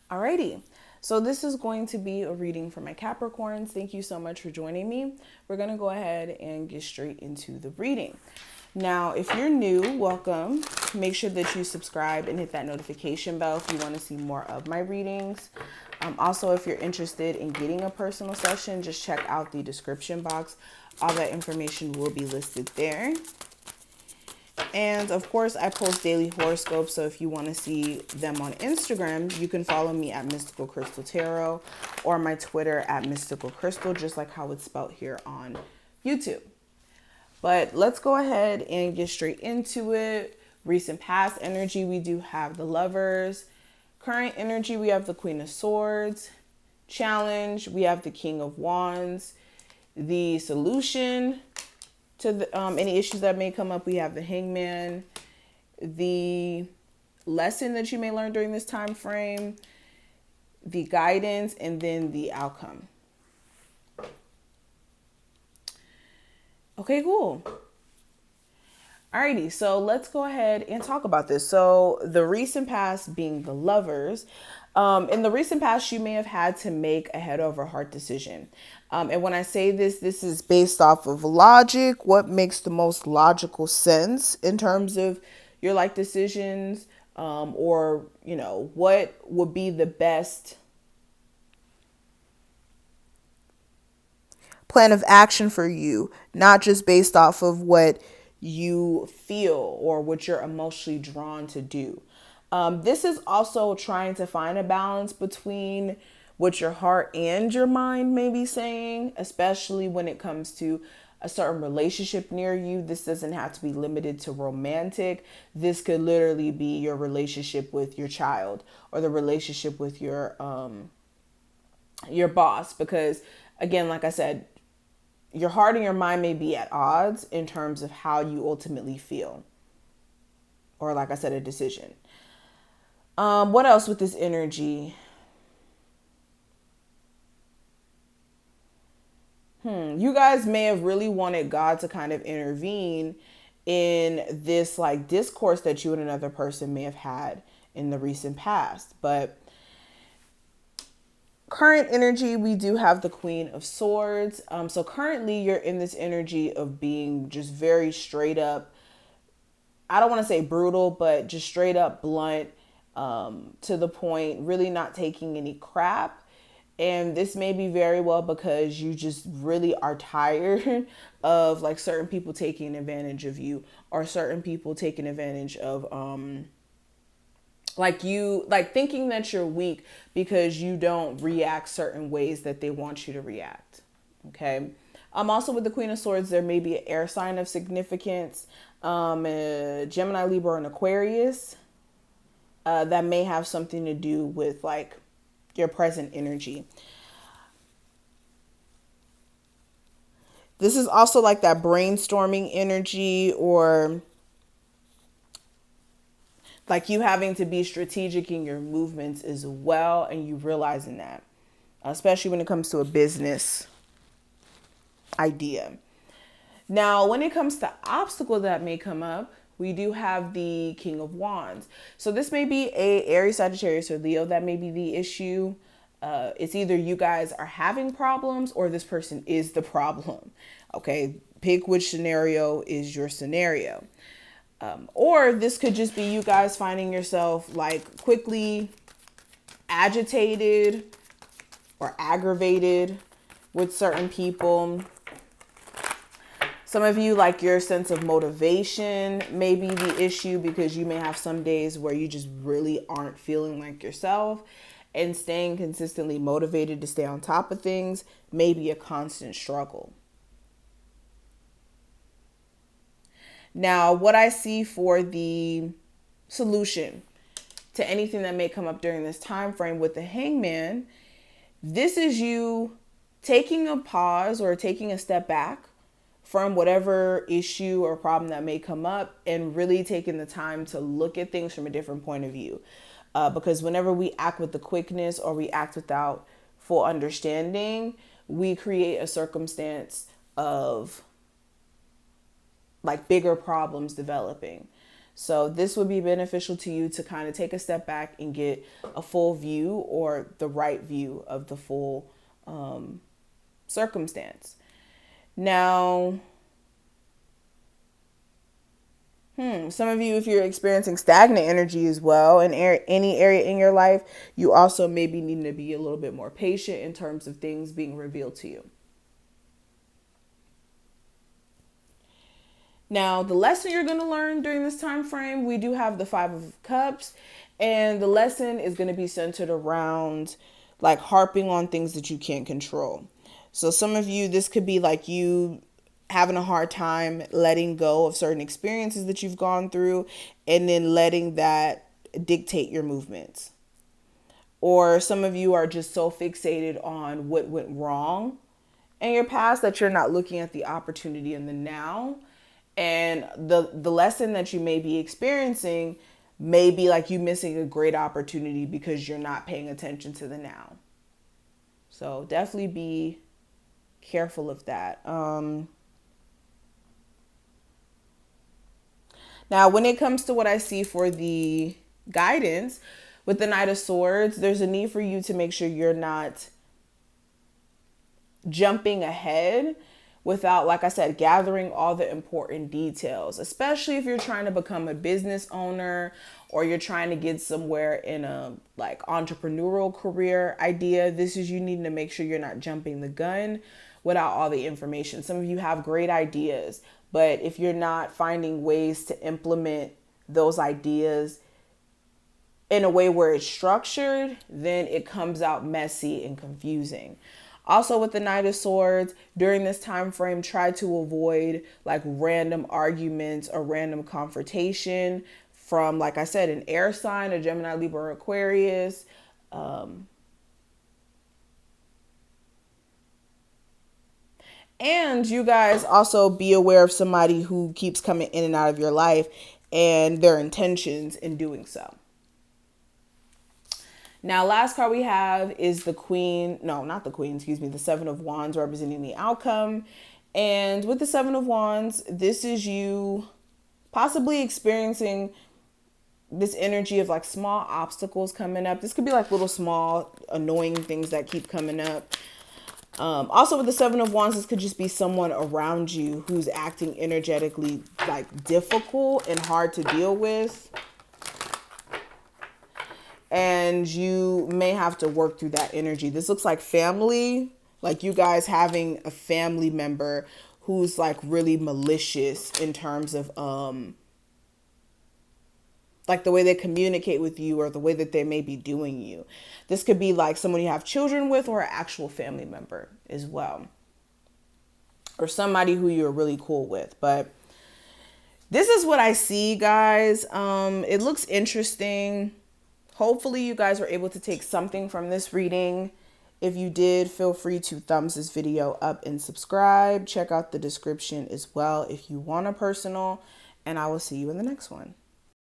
Alrighty, so this is going to be a reading for my Capricorns. Thank you so much for joining me. We're going to go ahead and get straight into the reading. Now, if you're new, welcome. Make sure that you subscribe and hit that notification bell if you want to see more of my readings. Also, if you're interested in getting a personal session, just check out the description box. All that information will be listed there. And of course, I post daily horoscopes. So if you want to see them on Instagram, you can follow me at Mystical Crystal Tarot or my Twitter at Mystical Crystal, just like how it's spelled here on YouTube. But let's go ahead and get straight into it. Recent past energy, we do have the Lovers. Current energy, we have the Queen of Swords. Challenge, we have the King of Wands. The solution to any issues that may come up, we have the Hangman. The lesson that you may learn during this time frame, the guidance, and then the outcome. Okay, cool. Alrighty, so let's go ahead and talk about this. So the recent past being the Lovers. In the recent past, you may have had to make a head over heart decision. And when I say this, this is based off of logic, what makes the most logical sense in terms of your life decisions, or, what would be the best plan of action for you, not just based off of what you feel or what you're emotionally drawn to do. This is also trying to find a balance between what your heart and your mind may be saying, especially when it comes to a certain relationship near you. This doesn't have to be limited to romantic. This could literally be your relationship with your child or the relationship with your boss, because again, like I said, your heart and your mind may be at odds in terms of how you ultimately feel, or like I said, a decision. What else with this energy? You guys may have really wanted God to kind of intervene in this like discourse that you and another person may have had in the recent past. But current energy, we do have the Queen of Swords. So currently you're in this energy of being just very straight up, I don't want to say brutal, but just straight up blunt, to the point, really not taking any crap. And this may be very well because you just really are tired of like certain people taking advantage of you, or certain people taking advantage of like you, like thinking that you're weak because you don't react certain ways that they want you to react. Okay. Also with the Queen of Swords, there may be an air sign of significance, Gemini, Libra, and Aquarius, that may have something to do with like your present energy. This is also like that brainstorming energy, or like you having to be strategic in your movements as well, and you realizing that, especially when it comes to a business idea. Now, when it comes to obstacles that may come up, we do have the King of Wands. So this may be a Aries, Sagittarius, or Leo that may be the issue. It's either you guys are having problems or this person is the problem. Okay, pick which scenario is your scenario. Or this could just be you guys finding yourself like quickly agitated or aggravated with certain people. Some of you, like your sense of motivation may be the issue, because you may have some days where you just really aren't feeling like yourself, and staying consistently motivated to stay on top of things may be a constant struggle. Now, what I see for the solution to anything that may come up during this time frame with the Hangman, this is you taking a pause or taking a step back from whatever issue or problem that may come up, and really taking the time to look at things from a different point of view. Because whenever we act with the quickness or we act without full understanding, we create a circumstance of like bigger problems developing. So this would be beneficial to you to kind of take a step back and get a full view or the right view of the full circumstance. Now, some of you, if you're experiencing stagnant energy as well in any area in your life, you also maybe need to be a little bit more patient in terms of things being revealed to you. Now, the lesson you're going to learn during this time frame, we do have the Five of Cups, and the lesson is going to be centered around like harping on things that you can't control. So some of you, this could be like you having a hard time letting go of certain experiences that you've gone through and then letting that dictate your movements. Or some of you are just so fixated on what went wrong in your past that you're not looking at the opportunity in the now. And the lesson that you may be experiencing may be like you missing a great opportunity because you're not paying attention to the now. So definitely be careful of that. Now, when it comes to what I see for the guidance with the Knight of Swords, there's a need for you to make sure you're not jumping ahead without, like I said, gathering all the important details, especially if you're trying to become a business owner or you're trying to get somewhere in a like entrepreneurial career idea. This is you needing to make sure you're not jumping the gun without all the information. Some of you have great ideas, but if you're not finding ways to implement those ideas in a way where it's structured, then it comes out messy and confusing. Also with the Knight of Swords, during this time frame, try to avoid like random arguments or random confrontation from, like I said, an air sign, a Gemini, Libra, Aquarius. And you guys also be aware of somebody who keeps coming in and out of your life and their intentions in doing so. Now, last card we have is the Queen. No, not the Queen, excuse me. The Seven of Wands representing the outcome. And with the Seven of Wands, this is you possibly experiencing this energy of like small obstacles coming up. This could be like little small annoying things that keep coming up. Also with the Seven of Wands, this could just be someone around you who's acting energetically like difficult and hard to deal with. And you may have to work through that energy. This looks like family, like you guys having a family member who's like really malicious in terms of like the way they communicate with you or the way that they may be doing you. This could be like someone you have children with or an actual family member as well. Or somebody who you're really cool with. But this is what I see, guys. It looks interesting. Hopefully you guys were able to take something from this reading. If you did, feel free to thumbs this video up and subscribe. Check out the description as well if you want a personal. And I will see you in the next one.